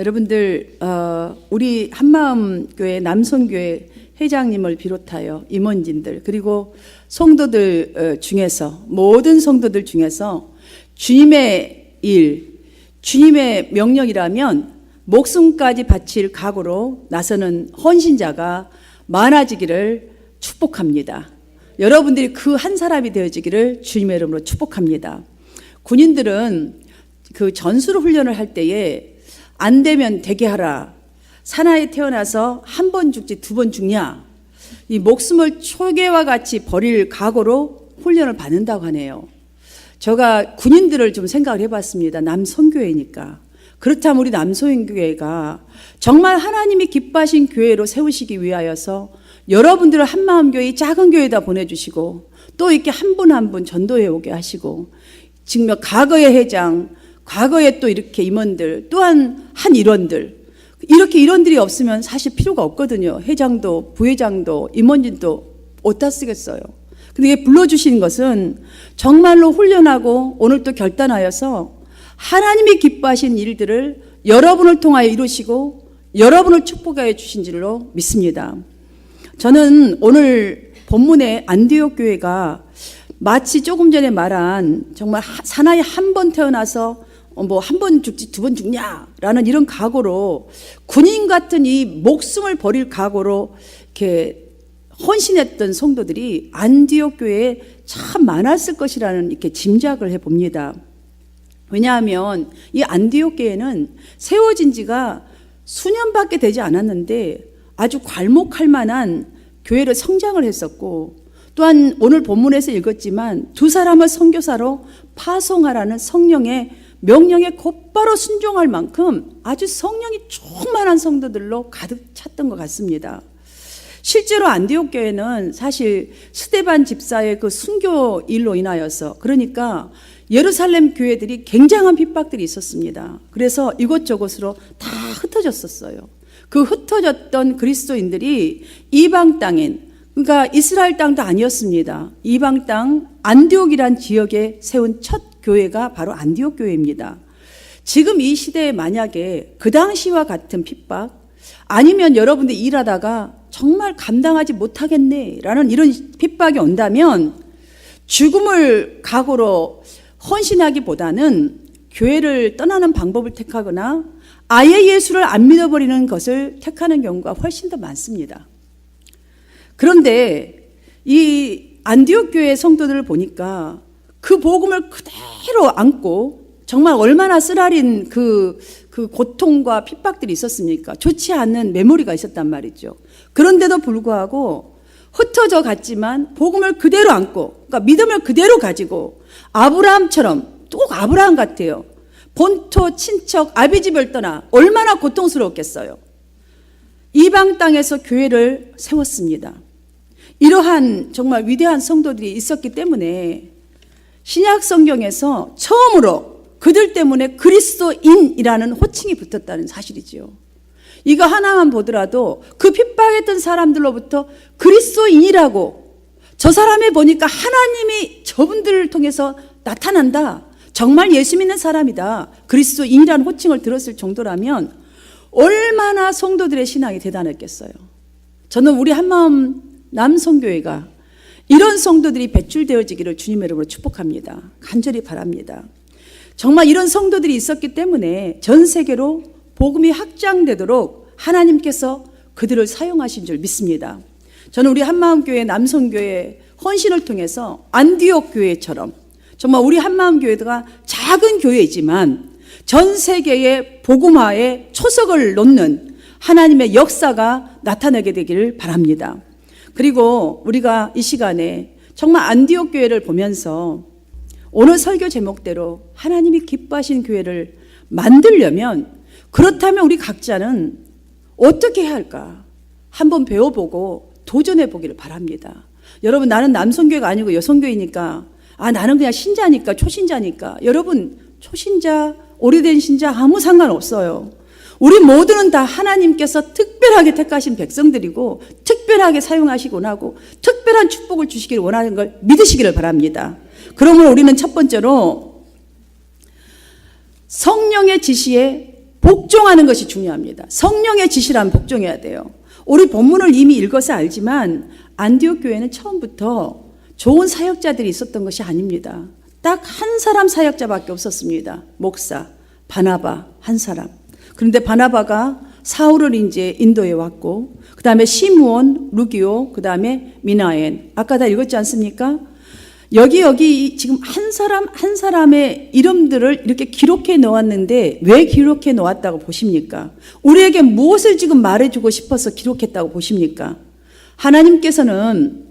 여러분들 우리 한마음교회 남성교회 회장님을 비롯하여 임원진들 그리고 성도들 중에서 모든 성도들 중에서 주님의 일, 주님의 명령이라면 목숨까지 바칠 각오로 나서는 헌신자가 많아지기를 축복합니다. 여러분들이 그 한 사람이 되어지기를 주님의 이름으로 축복합니다. 군인들은 그 전술 훈련을 할 때에 안 되면 되게 하라. 사나이에 태어나서 한 번 죽지 두 번 죽냐. 이 목숨을 초계와 같이 버릴 각오로 훈련을 받는다고 하네요. 제가 군인들을 좀 생각을 해봤습니다. 남성교회니까. 그렇다면 우리 남성교회가 정말 하나님이 기뻐하신 교회로 세우시기 위하여서 여러분들을 한마음교회 작은 교회에다 보내주시고 또 이렇게 한 분 한 분 전도해 오게 하시고 지금 과거의 회장, 과거에 또 이렇게 임원들, 또한 한 일원들 이렇게 일원들이 없으면 사실 필요가 없거든요. 회장도 부회장도 임원진도 어디다 쓰겠어요. 근데 이게 불러주신 것은 정말로 훈련하고 오늘 또 결단하여서 하나님이 기뻐하신 일들을 여러분을 통하여 이루시고 여러분을 축복하여 주신 줄로 믿습니다. 저는 오늘 본문의 안디옥 교회가 마치 조금 전에 말한 정말 사나이 한 번 태어나서 뭐 한 번 죽지 두 번 죽냐라는 이런 각오로 군인 같은 이 목숨을 버릴 각오로 이렇게 헌신했던 성도들이 안디옥 교회에 참 많았을 것이라는 이렇게 짐작을 해 봅니다. 왜냐하면 이 안디옥 교회는 세워진 지가 수년밖에 되지 않았는데 아주 괄목할 만한 교회로 성장을 했었고 또한 오늘 본문에서 읽었지만 두 사람을 선교사로 파송하라는 성령의 명령에 곧바로 순종할 만큼 아주 성령이 충만한 성도들로 가득 찼던 것 같습니다. 실제로 안디옥 교회는 사실 스데반 집사의 그 순교 일로 인하여서 그러니까 예루살렘 교회들이 굉장한 핍박들이 있었습니다. 그래서 이곳저곳으로 다 흩어졌었어요. 그 흩어졌던 그리스도인들이 이방 땅인 그러니까 이스라엘 땅도 아니었습니다. 이방 땅 안디옥이란 지역에 세운 첫 교회가 바로 안디옥 교회입니다. 지금 이 시대에 만약에 그 당시와 같은 핍박 아니면 여러분들이 일하다가 정말 감당하지 못하겠네라는 이런 핍박이 온다면 죽음을 각오로 헌신하기보다는 교회를 떠나는 방법을 택하거나 아예 예수를 안 믿어버리는 것을 택하는 경우가 훨씬 더 많습니다. 그런데 이 안디옥 교회 성도들을 보니까 그 복음을 그대로 안고 정말 얼마나 쓰라린 그 고통과 핍박들이 있었습니까? 좋지 않은 메모리가 있었단 말이죠. 그런데도 불구하고 흩어져 갔지만 복음을 그대로 안고 그러니까 믿음을 그대로 가지고 아브라함처럼 꼭 아브라함 같아요. 본토 친척 아비집을 떠나 얼마나 고통스러웠겠어요. 이방 땅에서 교회를 세웠습니다. 이러한 정말 위대한 성도들이 있었기 때문에 신약 성경에서 처음으로 그들 때문에 그리스도인이라는 호칭이 붙었다는 사실이죠. 이거 하나만 보더라도 그 핍박했던 사람들로부터 그리스도인이라고 저 사람을 보니까 하나님이 저분들을 통해서 나타난다. 정말 예수 믿는 사람이다. 그리스도인이라는 호칭을 들었을 정도라면 얼마나 성도들의 신앙이 대단했겠어요. 저는 우리 한마음 남성교회가 이런 성도들이 배출되어지기를 주님의 이름으로 축복합니다. 간절히 바랍니다. 정말 이런 성도들이 있었기 때문에 전 세계로 복음이 확장되도록 하나님께서 그들을 사용하신 줄 믿습니다. 저는 우리 한마음교회 남성교회 헌신을 통해서 안디옥 교회처럼 정말 우리 한마음교회가 작은 교회이지만 전 세계의 복음화에 초석을 놓는 하나님의 역사가 나타나게 되기를 바랍니다. 그리고 우리가 이 시간에 정말 안디옥 교회를 보면서 오늘 설교 제목대로 하나님이 기뻐하신 교회를 만들려면 그렇다면 우리 각자는 어떻게 해야 할까? 한번 배워보고 도전해 보기를 바랍니다. 여러분 나는 남성교회가 아니고 여성교회니까 나는 그냥 신자니까 초신자니까 여러분 초신자 오래된 신자 아무 상관없어요. 우리 모두는 다 하나님께서 특별하게 택하신 백성들이고 특별하게 사용하시곤 하고 특별한 축복을 주시기를 원하는 걸 믿으시기를 바랍니다. 그러므로 우리는 첫 번째로 성령의 지시에 복종하는 것이 중요합니다. 성령의 지시라면 복종해야 돼요. 우리 본문을 이미 읽어서 알지만 안디옥 교회는 처음부터 좋은 사역자들이 있었던 것이 아닙니다. 딱 한 사람 사역자밖에 없었습니다. 목사 바나바 한 사람. 그런데 바나바가 사울을 이제 인도에 왔고, 그 다음에 시므온, 루기오, 그 다음에 미나엔. 아까 다 읽었지 않습니까? 여기 지금 한 사람의 이름들을 이렇게 기록해 놓았는데 왜 기록해 놓았다고 보십니까? 우리에게 무엇을 지금 말해주고 싶어서 기록했다고 보십니까? 하나님께서는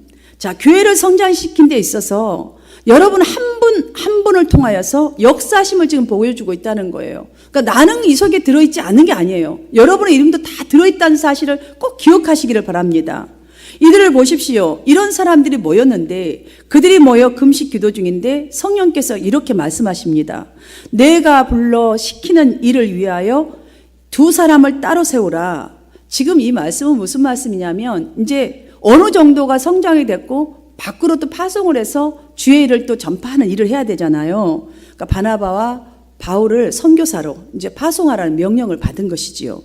교회를 성장시킨 데 있어서 여러분 한 분을 통하여서 역사심을 지금 보여주고 있다는 거예요. 그러니까 나는 이 속에 들어있지 않은 게 아니에요. 여러분의 이름도 다 들어있다는 사실을 꼭 기억하시기를 바랍니다. 이들을 보십시오. 이런 사람들이 모였는데 그들이 모여 금식 기도 중인데 성령께서 이렇게 말씀하십니다. 내가 불러 시키는 일을 위하여 두 사람을 따로 세우라. 지금 이 말씀은 무슨 말씀이냐면 이제 어느 정도가 성장이 됐고 밖으로 또 파송을 해서 주의 일을 또 전파하는 일을 해야 되잖아요. 그러니까 바나바와 바울을 선교사로 이제 파송하라는 명령을 받은 것이지요.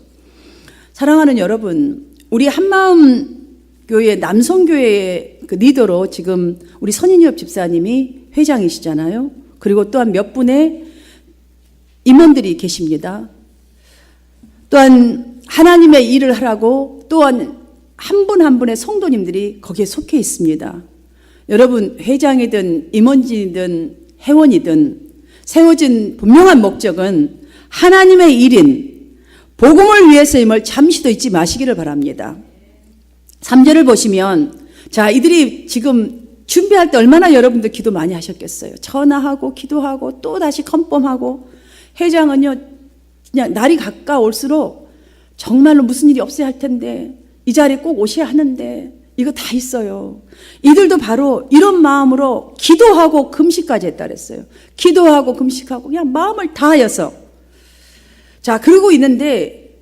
사랑하는 여러분, 우리 한마음 교회 남성교회의 그 리더로 지금 우리 선인엽 집사님이 회장이시잖아요. 그리고 또한 몇 분의 임원들이 계십니다. 또한 하나님의 일을 하라고 또한 한 분 한 분의 성도님들이 거기에 속해 있습니다. 여러분, 회장이든 임원진이든 회원이든 세워진 분명한 목적은 하나님의 일인 복음을 위해서임을 잠시도 잊지 마시기를 바랍니다. 3절을 보시면 이들이 지금 준비할 때 얼마나 여러분들 기도 많이 하셨겠어요. 전화하고 기도하고 또 다시 컨펌하고. 회장은요 그냥 날이 가까울수록 정말로 무슨 일이 없어야 할 텐데 이 자리에 꼭 오셔야 하는데 이거 다 있어요. 이들도 바로 이런 마음으로 기도하고 금식까지 했다 그랬어요. 기도하고 금식하고 그냥 마음을 다하여서 그러고 있는데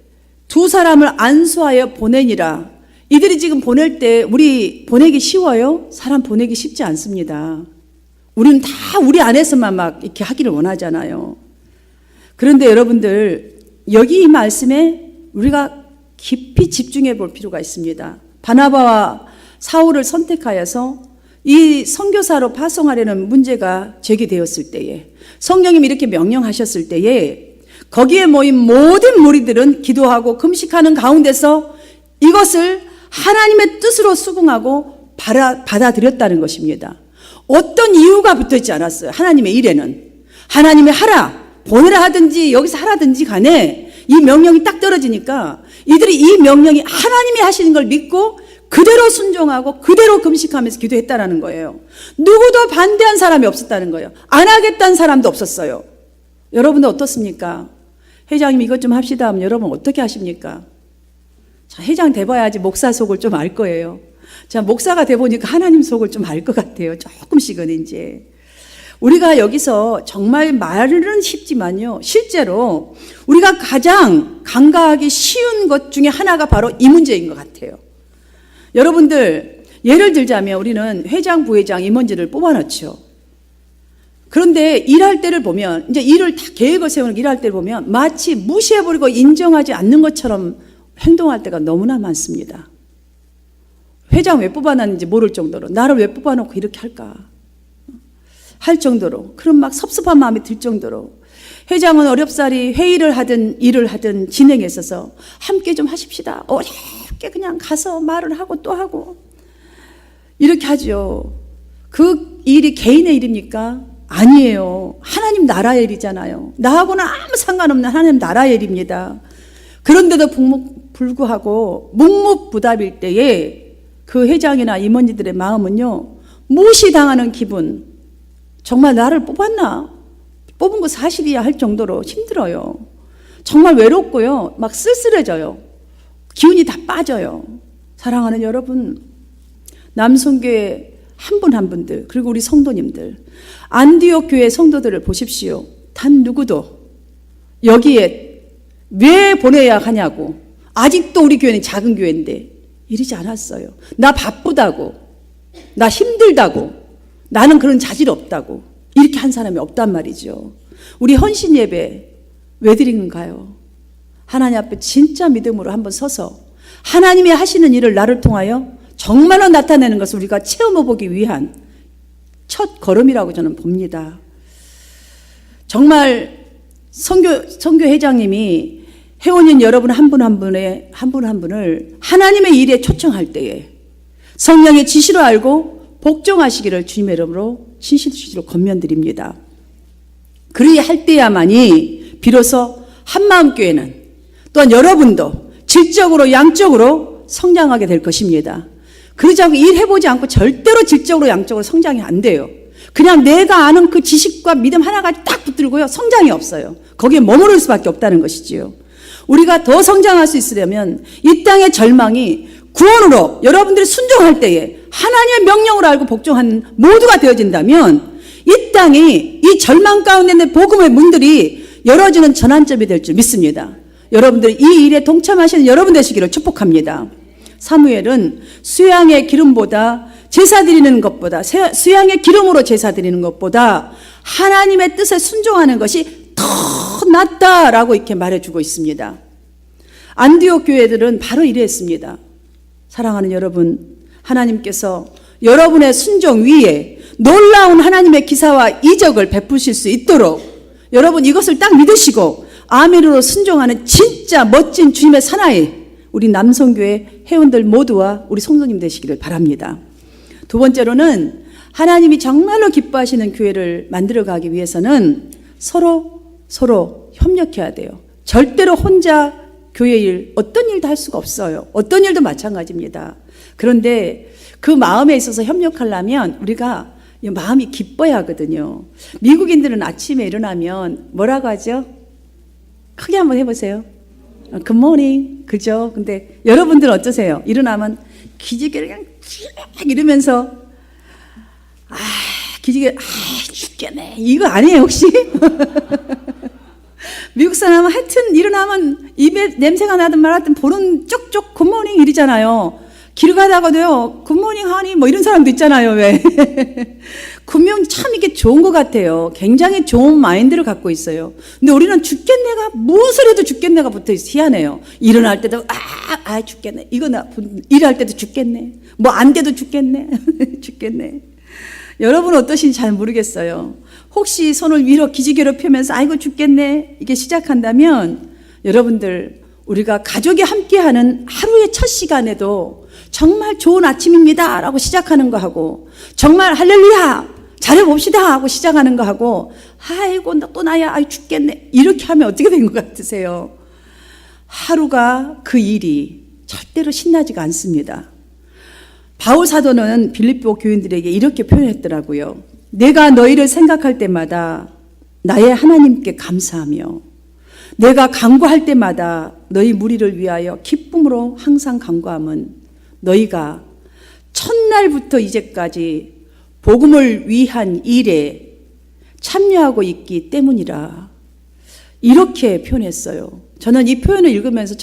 두 사람을 안수하여 보내니라. 이들이 지금 보낼 때 우리 보내기 쉬워요? 사람 보내기 쉽지 않습니다. 우리는 다 우리 안에서만 막 이렇게 하기를 원하잖아요. 그런데 여러분들 여기 이 말씀에 우리가 깊이 집중해 볼 필요가 있습니다. 바나바와 사울을 선택하여서 이 선교사로 파송하려는 문제가 제기되었을 때에 성령님이 이렇게 명령하셨을 때에 거기에 모인 모든 무리들은 기도하고 금식하는 가운데서 이것을 하나님의 뜻으로 수긍하고 받아들였다는 것입니다. 어떤 이유가 붙어있지 않았어요. 하나님의 일에는. 하나님의 하라, 보내라 하든지 여기서 하라든지 간에 이 명령이 딱 떨어지니까 이들이 이 명령이 하나님이 하시는 걸 믿고 그대로 순종하고 그대로 금식하면서 기도했다라는 거예요. 누구도 반대한 사람이 없었다는 거예요. 안 하겠다는 사람도 없었어요. 여러분도 어떻습니까? 회장님 이것 좀 합시다 하면 여러분 어떻게 하십니까? 회장 돼봐야지 목사 속을 좀 알 거예요. 목사가 돼보니까 하나님 속을 좀 알 것 같아요. 조금씩은 이제. 우리가 여기서 정말 말은 쉽지만요. 실제로 우리가 가장 간과하기 쉬운 것 중에 하나가 바로 이 문제인 것 같아요. 여러분들 예를 들자면 우리는 회장, 부회장, 임원진을 뽑아놓죠. 그런데 일할 때를 보면 이제 일을 다 계획을 세우는 일할 때를 보면 마치 무시해버리고 인정하지 않는 것처럼 행동할 때가 너무나 많습니다. 회장 왜 뽑아놨는지 모를 정도로 나를 왜 뽑아놓고 이렇게 할까 할 정도로 그런 막 섭섭한 마음이 들 정도로 회장은 어렵사리 회의를 하든 일을 하든 진행했어서 함께 좀 하십시다. 어렵게 그냥 가서 말을 하고 또 하고 이렇게 하죠. 그 일이 개인의 일입니까? 아니에요. 하나님 나라의 일이잖아요. 나하고는 아무 상관없는 하나님 나라의 일입니다. 그런데도 불구하고 묵묵부답일 때에 그 회장이나 임원진들의 마음은요 무시당하는 기분, 정말 나를 뽑았나? 뽑은 거 사실이야 할 정도로 힘들어요. 정말 외롭고요 막 쓸쓸해져요. 기운이 다 빠져요. 사랑하는 여러분, 남성교회 한 분 한 분들 그리고 우리 성도님들, 안디옥 교회 성도들을 보십시오. 단 누구도 여기에 왜 보내야 하냐고, 아직도 우리 교회는 작은 교회인데 이러지 않았어요. 나 바쁘다고, 나 힘들다고, 나는 그런 자질 없다고 이렇게 한 사람이 없단 말이죠. 우리 헌신 예배 왜 드리는가요? 하나님 앞에 진짜 믿음으로 한번 서서 하나님이 하시는 일을 나를 통하여 정말로 나타내는 것을 우리가 체험해보기 위한 첫 걸음이라고 저는 봅니다. 정말 선교 회장님이 회원인 여러분 한 분 한 분을 하나님의 일에 초청할 때에 성령의 지시로 알고 복종하시기를 주님의 이름으로 신실주시로 권면드립니다. 그리할 때야만이 비로소 한마음교회는 또한 여러분도 질적으로 양적으로 성장하게 될 것입니다. 그러지 않고 일해보지 않고 절대로 질적으로 양적으로 성장이 안 돼요. 그냥 내가 아는 그 지식과 믿음 하나가 딱 붙들고요, 성장이 없어요. 거기에 머무를 수밖에 없다는 것이지요. 우리가 더 성장할 수 있으려면 이 땅의 절망이 구원으로 여러분들이 순종할 때에 하나님의 명령을 알고 복종하는 모두가 되어진다면 이 땅이 이 절망 가운데 있는 복음의 문들이 열어지는 전환점이 될 줄 믿습니다. 여러분들이 이 일에 동참하시는 여러분 되시기를 축복합니다. 사무엘은 수양의 기름보다 제사 드리는 것보다, 수양의 기름으로 제사 드리는 것보다 하나님의 뜻에 순종하는 것이 더 낫다라고 이렇게 말해주고 있습니다. 안디옥 교회들은 바로 이랬습니다. 사랑하는 여러분, 하나님께서 여러분의 순종 위에 놀라운 하나님의 기사와 이적을 베푸실 수 있도록 여러분 이것을 딱 믿으시고 아멘으로 순종하는 진짜 멋진 주님의 사나이 우리 남성교회 회원들 모두와 우리 성도님 되시기를 바랍니다. 두 번째로는 하나님이 정말로 기뻐하시는 교회를 만들어가기 위해서는 서로 협력해야 돼요. 절대로 혼자 교회 일, 어떤 일도 할 수가 없어요. 어떤 일도 마찬가지입니다. 그런데 그 마음에 있어서 협력하려면 우리가 마음이 기뻐야 하거든요. 미국인들은 아침에 일어나면 뭐라고 하죠? 크게 한번 해보세요. 굿모닝. 그죠? 근데 여러분들은 어떠세요? 일어나면 기지개를 그냥 쭉 이러면서 기지개 죽겠네. 이거 아니에요 혹시? 미국 사람은 하여튼 일어나면 입에 냄새가 나든 말하든 볼은 쪽쪽 굿모닝 이러잖아요. 길 가다가도요 굿모닝 하니 뭐 이런 사람도 있잖아요. 왜? 분명 참 이게 좋은 것 같아요. 굉장히 좋은 마인드를 갖고 있어요. 근데 우리는 죽겠네가 무엇을 해도 죽겠네가 붙어있어. 희한해요. 일어날 때도 죽겠네. 이거 나 일할 때도 죽겠네. 뭐 안 돼도 죽겠네. 죽겠네. 여러분 어떠신지 잘 모르겠어요. 혹시 손을 위로 기지개로 펴면서 아이고 죽겠네 이게 시작한다면 여러분들 우리가 가족이 함께하는 하루의 첫 시간에도 정말 좋은 아침입니다 라고 시작하는 거 하고 정말 할렐루야 잘해봅시다 하고 시작하는 거 하고 아이고 또 나야 아이 죽겠네 이렇게 하면 어떻게 된 것 같으세요? 하루가 그 일이 절대로 신나지가 않습니다. 바울 사도는 빌립보 교인들에게 이렇게 표현했더라고요. 내가 너희를 생각할 때마다 나의 하나님께 감사하며 내가 간구할 때마다 너희 무리를 위하여 기쁨으로 항상 간구함은 너희가 첫날부터 이제까지 복음을 위한 일에 참여하고 있기 때문이라. 이렇게 표현했어요. 저는 이 표현을 읽으면서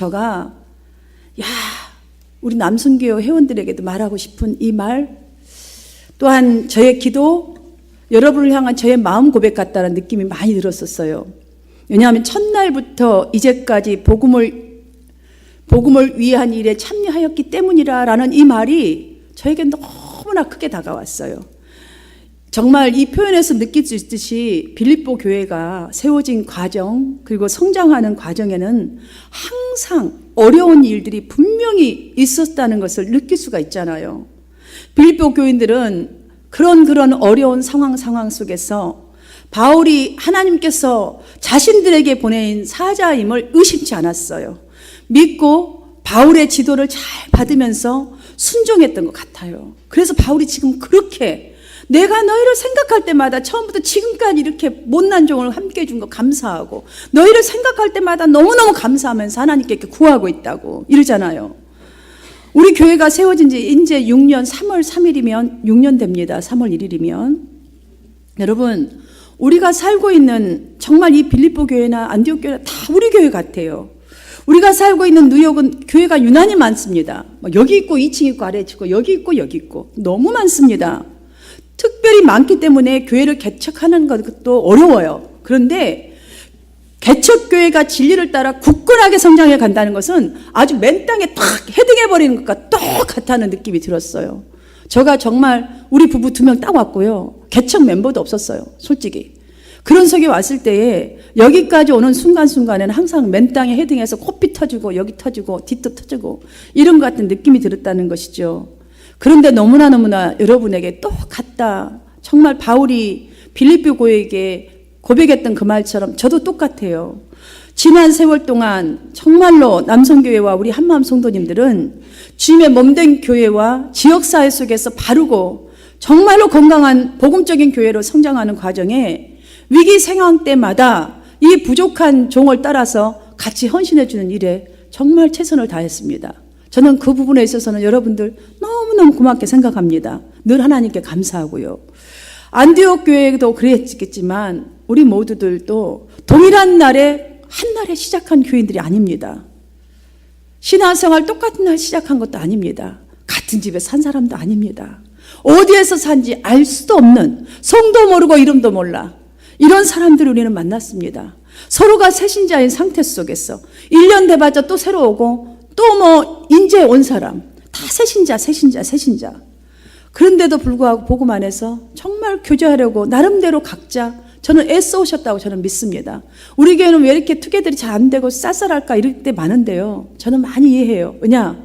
우리 남순교회 회원들에게도 말하고 싶은 이 말, 또한 저의 기도, 여러분을 향한 저의 마음 고백 같다는 느낌이 많이 들었었어요. 왜냐하면 첫날부터 이제까지 복음을 위한 일에 참여하였기 때문이라라는 이 말이 저에게 너무나 크게 다가왔어요. 정말 이 표현에서 느낄 수 있듯이 빌립보 교회가 세워진 과정 그리고 성장하는 과정에는 항상 어려운 일들이 분명히 있었다는 것을 느낄 수가 있잖아요. 빌립보 교인들은 그런 어려운 상황 속에서 바울이 하나님께서 자신들에게 보낸 사자임을 의심치 않았어요. 믿고 바울의 지도를 잘 받으면서 순종했던 것 같아요. 그래서 바울이 지금 그렇게 내가 너희를 생각할 때마다 처음부터 지금까지 이렇게 못난 종을 함께 해준 거 감사하고 너희를 생각할 때마다 너무너무 감사하면서 하나님께 이렇게 구하고 있다고 이러잖아요. 우리 교회가 세워진 지 이제 6년 3월 3일이면 6년 됩니다. 3월 1일이면 여러분 우리가 살고 있는 정말 이 빌립보 교회나 안디옥 교회나 다 우리 교회 같아요. 우리가 살고 있는 뉴욕은 교회가 유난히 많습니다. 여기 있고 2층 있고 아래 있고 여기 있고 너무 많습니다. 특별히 많기 때문에 교회를 개척하는 것도 어려워요. 그런데 개척교회가 진리를 따라 굳건하게 성장해 간다는 것은 아주 맨 땅에 탁 헤딩해버리는 것과 똑같다는 느낌이 들었어요. 제가 정말 우리 부부 2명 딱 왔고요. 개척 멤버도 없었어요. 솔직히. 그런 속에 왔을 때에 여기까지 오는 순간순간에는 항상 맨 땅에 헤딩해서 코피 터지고 여기 터지고 뒤도 터지고 이런 것 같은 느낌이 들었다는 것이죠. 그런데 너무나 여러분에게 똑같다. 정말 바울이 빌립보 교회에게 고백했던 그 말처럼 저도 똑같아요. 지난 세월 동안 정말로 남성교회와 우리 한마음 성도님들은 주님의 몸된 교회와 지역사회 속에서 바르고 정말로 건강한 복음적인 교회로 성장하는 과정에 위기 상황 때마다 이 부족한 종을 따라서 같이 헌신해 주는 일에 정말 최선을 다했습니다. 저는 그 부분에 있어서는 여러분들 너무너무 고맙게 생각합니다. 늘 하나님께 감사하고요. 안디옥 교회도 그랬겠지만 우리 모두들도 동일한 날에 한날에 시작한 교인들이 아닙니다. 신앙생활 똑같은 날 시작한 것도 아닙니다. 같은 집에 산 사람도 아닙니다. 어디에서 산지 알 수도 없는, 성도 모르고 이름도 몰라, 이런 사람들을 우리는 만났습니다. 서로가 새신자인 상태 속에서 1년 돼봤자 또 새로 오고 또 뭐 인제 온 사람 다 새신자. 그런데도 불구하고 복음 안에서 정말 교제하려고 나름대로 각자 저는 애써 오셨다고 저는 믿습니다. 우리 교회는 왜 이렇게 투게들이 잘 안 되고 쌀쌀할까 이럴 때 많은데요. 저는 많이 이해해요. 왜냐?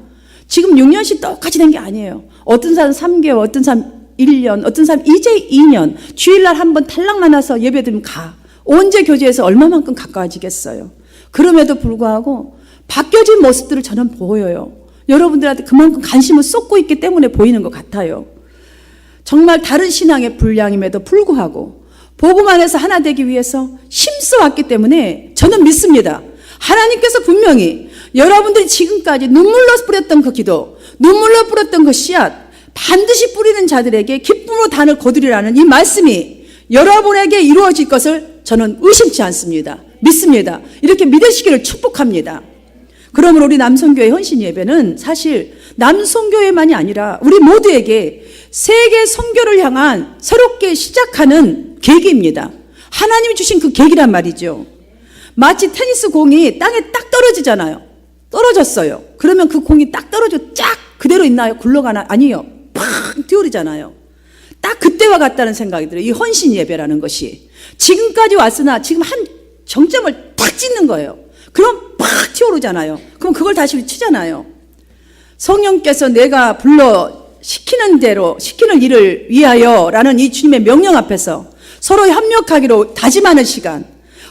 지금 6년씩 똑같이 된 게 아니에요. 어떤 사람 3개월, 어떤 사람 1년, 어떤 사람 이제 2년. 주일날 한번 탈락 만나서 예배드리면 가. 언제 교제해서 얼마만큼 가까워지겠어요. 그럼에도 불구하고 바뀌어진 모습들을 저는 보여요. 여러분들한테 그만큼 관심을 쏟고 있기 때문에 보이는 것 같아요. 정말 다른 신앙의 분량임에도 불구하고 복음 안에서 하나 되기 위해서 힘써왔기 때문에 저는 믿습니다. 하나님께서 분명히 여러분들이 지금까지 눈물로 뿌렸던 그 기도, 눈물로 뿌렸던 그 씨앗, 반드시 뿌리는 자들에게 기쁨으로 단을 거두리라는 이 말씀이 여러분에게 이루어질 것을 저는 의심치 않습니다. 믿습니다. 이렇게 믿으시기를 축복합니다. 그러므로 우리 남성교회 헌신 예배는 사실 남성교회만이 아니라 우리 모두에게 세계 선교를 향한 새롭게 시작하는 계기입니다. 하나님이 주신 그 계기란 말이죠. 마치 테니스 공이 땅에 딱 떨어지잖아요. 떨어졌어요. 그러면 그 공이 딱 떨어져 쫙 그대로 있나요? 굴러가나? 아니요. 팍 튀어오르잖아요. 딱 그때와 같다는 생각이 들어요. 이 헌신 예배라는 것이. 지금까지 왔으나 지금 한 정점을 탁 찍는 거예요. 그럼 팍 튀어오르잖아요. 그럼 그걸 다시 치잖아요. 성령께서 내가 불러 시키는 대로 시키는 일을 위하여 라는 이 주님의 명령 앞에서 서로 협력하기로 다짐하는 시간,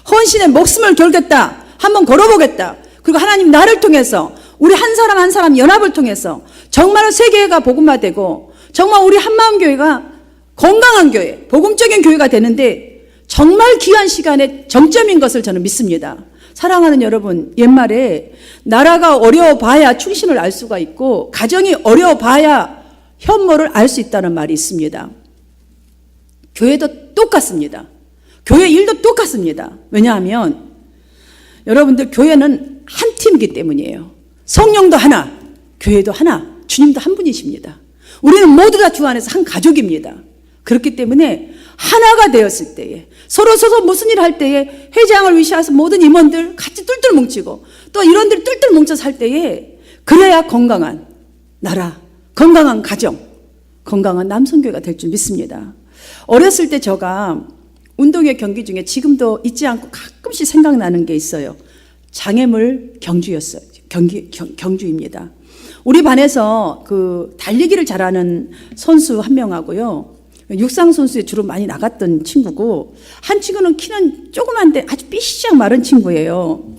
헌신의 목숨을 걸겠다, 한번 걸어보겠다. 그리고 하나님 나를 통해서 우리 한 사람 한 사람 연합을 통해서 정말 세계가 복음화되고 정말 우리 한마음교회가 건강한 교회, 복음적인 교회가 되는데 정말 귀한 시간의 정점인 것을 저는 믿습니다. 사랑하는 여러분, 옛말에 나라가 어려워봐야 충신을 알 수가 있고 가정이 어려워봐야 현모를 알 수 있다는 말이 있습니다. 교회도 똑같습니다. 교회 일도 똑같습니다. 왜냐하면 여러분들 교회는 한 팀이기 때문이에요. 성령도 하나, 교회도 하나, 주님도 한 분이십니다. 우리는 모두 다 주 안에서 한 가족입니다. 그렇기 때문에 하나가 되었을 때에 서로 무슨 일 할 때에 회장을 위시해서 모든 임원들 같이 뚫뚫 뭉치고 또 이런들 뚫뚫 뭉쳐서 할 때에 그래야 건강한 나라, 건강한 가정, 건강한 남성교회가 될 줄 믿습니다. 어렸을 때 제가 운동회 경기 중에 지금도 잊지 않고 가끔씩 생각나는 게 있어요. 장애물 경주였어요. 경주입니다. 우리 반에서 그 달리기를 잘하는 선수 한 명하고요. 육상 선수에 주로 많이 나갔던 친구고 한 친구는 키는 조그만데 아주 삐시작 마른 친구예요.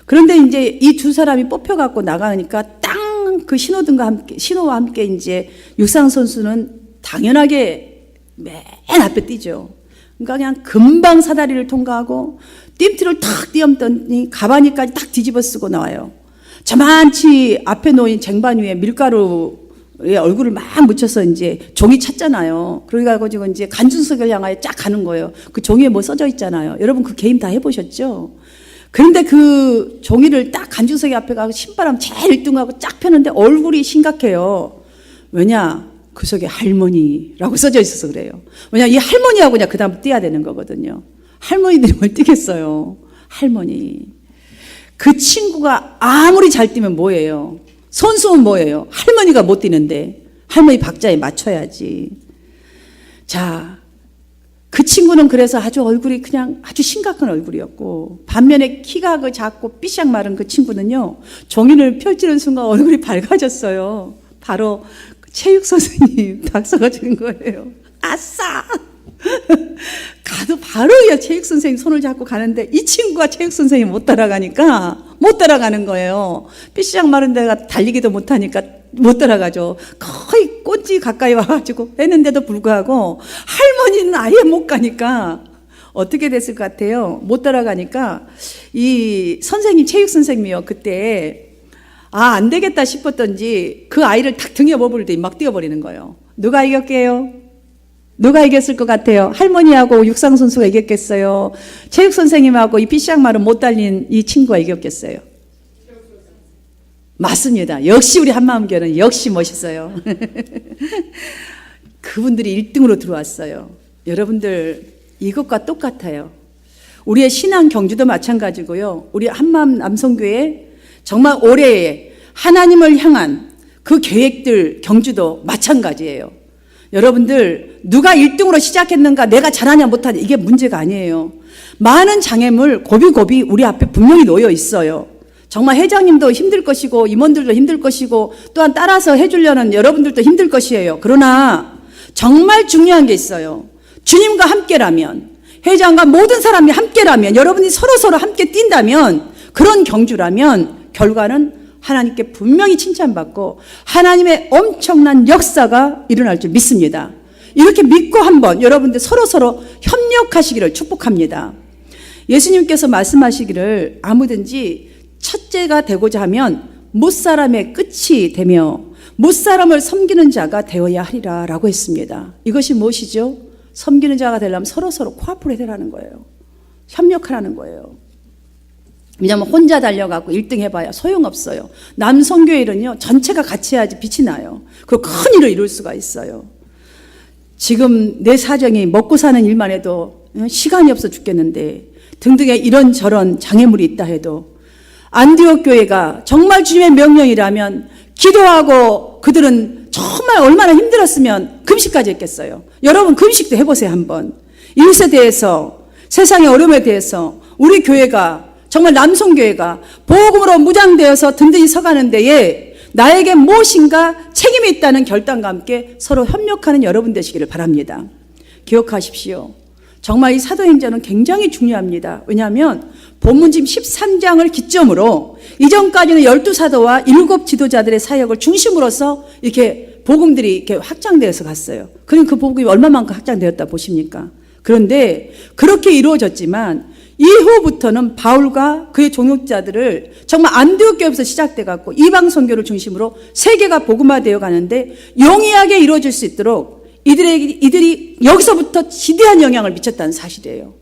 그런데 이제 이 두 사람이 뽑혀갖고 나가니까 땅 그 신호와 함께 이제 육상 선수는 당연하게 맨 앞에 뛰죠. 그러니까 그냥 금방 사다리를 통과하고 뜀티를 탁 띄엄더니 가바니까지 탁 뒤집어 쓰고 나와요. 저만치 앞에 놓인 쟁반 위에 밀가루에 얼굴을 막 묻혀서 이제 종이 찼잖아요. 그래가지고 이제 간준석을 향하여 쫙 가는 거예요. 그 종이에 뭐 써져 있잖아요. 여러분 그 게임 다 해보셨죠? 그런데 그 종이를 딱 간준석이 앞에 가고 신바람 제일 1등하고 쫙 펴는데 얼굴이 심각해요. 왜냐? 그 속에 할머니라고 써져 있어서 그래요. 왜냐? 이 할머니하고 그냥 그 다음 뛰어야 되는 거거든요. 할머니들이 뭘 뛰겠어요. 할머니. 그 친구가 아무리 잘 뛰면 뭐예요? 선수는 뭐예요? 할머니가 못 뛰는데 할머니 박자에 맞춰야지. 자, 그 친구는 그래서 아주 얼굴이 그냥 아주 심각한 얼굴이었고, 반면에 키가 그 작고 삐싹 마른 그 친구는요, 종이를 펼치는 순간 얼굴이 밝아졌어요. 바로 체육 선생님 낙서가 준 거예요. 아싸! 가도 바로 체육 선생님 손을 잡고 가는데 이 친구가 체육 선생님 못 따라가니까 못 따라가는 거예요. 삐싹 마른 데가 달리기도 못하니까 못 따라가죠. 거의 꼰지 가까이 와가지고 했는데도 불구하고 할머니는 아예 못 가니까 어떻게 됐을 것 같아요? 못 따라가니까 이 선생님, 체육 선생님이요, 그때 안 되겠다 싶었던지 그 아이를 탁 등에 업어버리더니 막 뛰어버리는 거예요. 누가 이겼게요? 누가 이겼을 것 같아요? 할머니하고 육상 선수가 이겼겠어요? 체육 선생님하고 이 삐싹 마른 못 달린 이 친구가 이겼겠어요? 맞습니다. 역시 우리 한마음교회는 역시 멋있어요. 그분들이 1등으로 들어왔어요. 여러분들 이것과 똑같아요. 우리의 신앙 경주도 마찬가지고요. 우리 한마음 남성교회 정말 올해에 하나님을 향한 그 계획들 경주도 마찬가지예요. 여러분들 누가 1등으로 시작했는가, 내가 잘하냐 못하냐, 이게 문제가 아니에요. 많은 장애물 고비고비 우리 앞에 분명히 놓여 있어요. 정말 회장님도 힘들 것이고 임원들도 힘들 것이고 또한 따라서 해주려는 여러분들도 힘들 것이에요. 그러나 정말 중요한 게 있어요. 주님과 함께라면, 회장과 모든 사람이 함께라면, 여러분이 서로서로 함께 뛴다면, 그런 경주라면 결과는 하나님께 분명히 칭찬받고 하나님의 엄청난 역사가 일어날 줄 믿습니다. 이렇게 믿고 한번 여러분들 서로서로 협력하시기를 축복합니다. 예수님께서 말씀하시기를 아무든지 첫째가 되고자 하면 못사람의 끝이 되며 못사람을 섬기는 자가 되어야 하리라 라고 했습니다. 이것이 무엇이죠? 섬기는 자가 되려면 서로서로 코아프레이트라는 거예요. 협력하라는 거예요. 왜냐하면 혼자 달려가고 1등 해봐야 소용없어요. 남성교회는요, 전체가 같이 해야지 빛이 나요. 그리고 큰 일을 이룰 수가 있어요. 지금 내 사정이 먹고 사는 일만 해도 시간이 없어 죽겠는데 등등의 이런저런 장애물이 있다 해도 안디옥 교회가 정말 주님의 명령이라면 기도하고 그들은 정말 얼마나 힘들었으면 금식까지 했겠어요. 여러분 금식도 해보세요. 한번 이웃에 대해서, 세상의 어려움에 대해서 우리 교회가, 정말 남성교회가 복음으로 무장되어서 든든히 서가는 데에 나에게 무엇인가 책임이 있다는 결단과 함께 서로 협력하는 여러분 되시기를 바랍니다. 기억하십시오. 정말 이 사도행전은 굉장히 중요합니다. 왜냐하면 본문 지금 13장을 기점으로 이전까지는 12사도와 7 지도자들의 사역을 중심으로서 이렇게 복음들이 이렇게 확장되어서 갔어요. 그럼 그 복음이 얼마만큼 확장되었다 보십니까? 그런데 그렇게 이루어졌지만 이후부터는 바울과 그의 종역자들을 정말 안디옥 교회에서 시작돼 갖고 이방 선교를 중심으로 세계가 복음화되어 가는데 용이하게 이루어질 수 있도록 이들이 여기서부터 지대한 영향을 미쳤다는 사실이에요.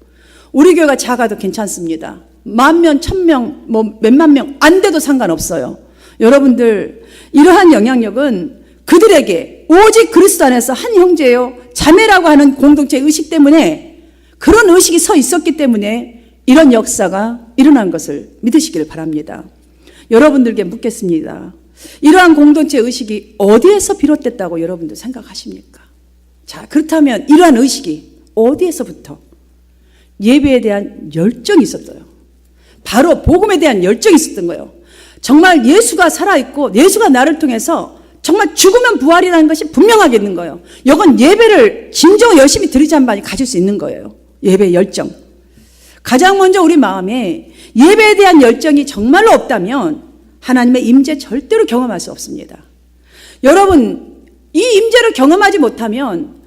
우리 교회가 작아도 괜찮습니다. 10,000명, 1,000명, 뭐 몇만 명 안 돼도 상관없어요. 여러분들 이러한 영향력은 그들에게 오직 그리스도 안에서 한 형제요 자매라고 하는 공동체 의식 때문에, 그런 의식이 서 있었기 때문에 이런 역사가 일어난 것을 믿으시기를 바랍니다. 여러분들께 묻겠습니다. 이러한 공동체 의식이 어디에서 비롯됐다고 여러분들 생각하십니까? 자, 그렇다면 이러한 의식이 어디에서부터? 예배에 대한 열정이 있었어요. 바로 복음에 대한 열정이 있었던 거예요. 정말 예수가 살아있고 예수가 나를 통해서 정말 죽으면 부활이라는 것이 분명하게 있는 거예요. 이건 예배를 진정 열심히 드리자는 바니 가질 수 있는 거예요. 예배의 열정. 가장 먼저 우리 마음에 예배에 대한 열정이 정말로 없다면 하나님의 임재 절대로 경험할 수 없습니다. 여러분, 이 임재를 경험하지 못하면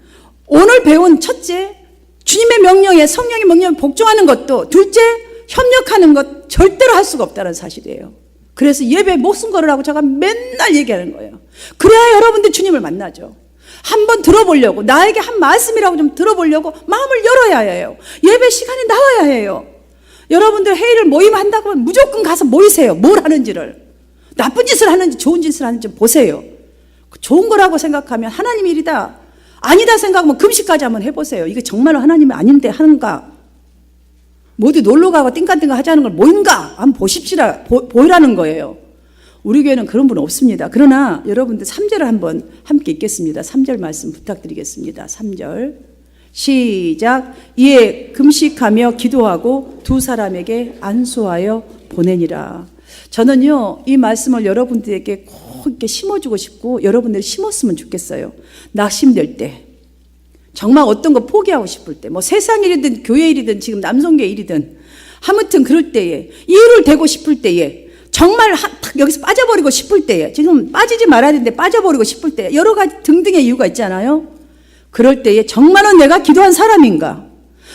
오늘 배운 첫째, 주님의 명령에, 성령의 명령에 복종하는 것도, 둘째, 협력하는 것 절대로 할 수가 없다는 사실이에요. 그래서 예배에 목숨 걸으라고 제가 맨날 얘기하는 거예요. 그래야 여러분들 주님을 만나죠. 한번 들어보려고, 나에게 한 말씀이라고 좀 들어보려고 마음을 열어야 해요. 예배 시간에 나와야 해요. 여러분들 회의를 모임한다고 하면 무조건 가서 모이세요. 뭘 하는지를. 나쁜 짓을 하는지 좋은 짓을 하는지 보세요. 좋은 거라고 생각하면 하나님 일이다. 아니다 생각하면 금식까지 한번 해보세요. 이게 정말로 하나님이 아닌데 하는가? 모두 놀러 가고 띵까띵까 하자는 걸 뭔가 한번 보십시다. 보이라는 거예요. 우리 교회는 그런 분 없습니다. 그러나 여러분들 3절을 한번 함께 읽겠습니다. 3절 말씀 부탁드리겠습니다. 3절 시작. 이에 금식하며 기도하고 두 사람에게 안수하여 보내니라. 저는요 이 말씀을 여러분들에게 꼭 이렇게 심어주고 싶고 여러분들이 심었으면 좋겠어요. 낙심될 때, 정말 어떤 거 포기하고 싶을 때, 뭐 세상 일이든 교회 일이든 지금 남성교회 일이든 아무튼 그럴 때에, 이유를 대고 싶을 때에, 정말 탁 여기서 빠져버리고 싶을 때에, 지금 빠지지 말아야 되는데 빠져버리고 싶을 때, 여러 가지 등등의 이유가 있잖아요. 그럴 때에 정말은 내가 기도한 사람인가?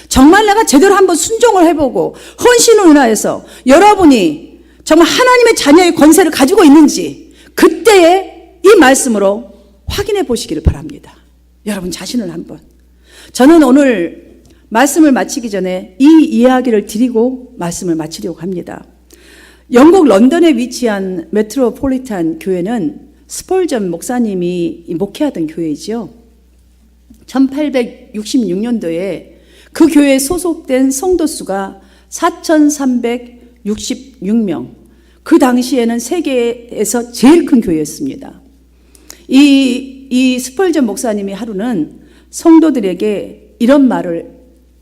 정말 내가 제대로 한번 순종을 해보고 헌신을 인하여서 여러분이 정말 하나님의 자녀의 권세를 가지고 있는지 그때에 이 말씀으로 확인해 보시기를 바랍니다. 여러분 자신을 한번. 저는 오늘 말씀을 마치기 전에 이 이야기를 드리고 말씀을 마치려고 합니다. 영국 런던에 위치한 메트로폴리탄 교회는 스펄전 목사님이 목회하던 교회이죠. 1866년도에 그 교회에 소속된 성도 수가 4,366명. 그 당시에는 세계에서 제일 큰 교회였습니다. 이 스펄전 목사님이 하루는 성도들에게 이런 말을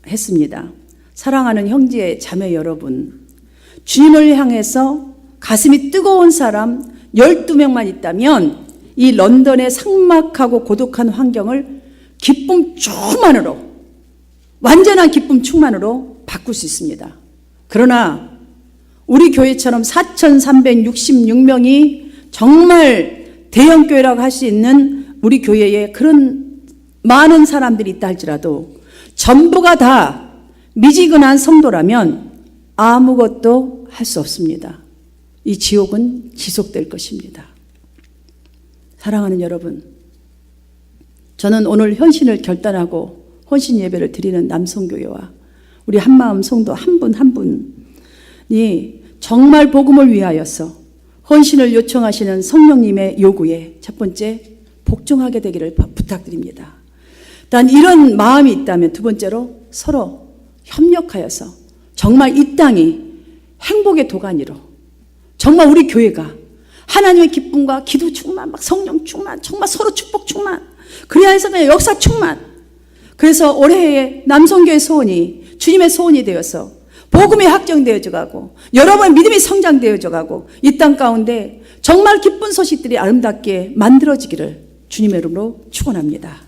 했습니다. 사랑하는 형제 자매 여러분, 주님을 향해서 가슴이 뜨거운 사람 12명만 있다면 이 런던의 삭막하고 고독한 환경을 기쁨 충만으로, 완전한 기쁨 충만으로 바꿀 수 있습니다. 그러나 우리 교회처럼 4,366명이 정말 대형교회라고 할 수 있는 우리 교회에 그런 많은 사람들이 있다 할지라도 전부가 다 미지근한 성도라면 아무것도 할 수 없습니다. 이 지옥은 지속될 것입니다. 사랑하는 여러분, 저는 오늘 헌신을 결단하고 헌신 예배를 드리는 남성교회와 우리 한마음 성도 한 분 한 분이 정말 복음을 위하여서 헌신을 요청하시는 성령님의 요구에 첫 번째 복종하게 되기를 부탁드립니다. 단 이런 마음이 있다면 두 번째로 서로 협력하여서 정말 이 땅이 행복의 도가니로, 정말 우리 교회가 하나님의 기쁨과 기도 충만, 막 성령 충만, 정말 서로 축복 충만, 그래야 해서 그냥 역사 충만. 그래서 올해의 남성교회 소원이 주님의 소원이 되어서 복음이 확정되어져 가고 여러분의 믿음이 성장되어져 가고 이 땅 가운데 정말 기쁜 소식들이 아름답게 만들어지기를 주님의 이름으로 축원합니다.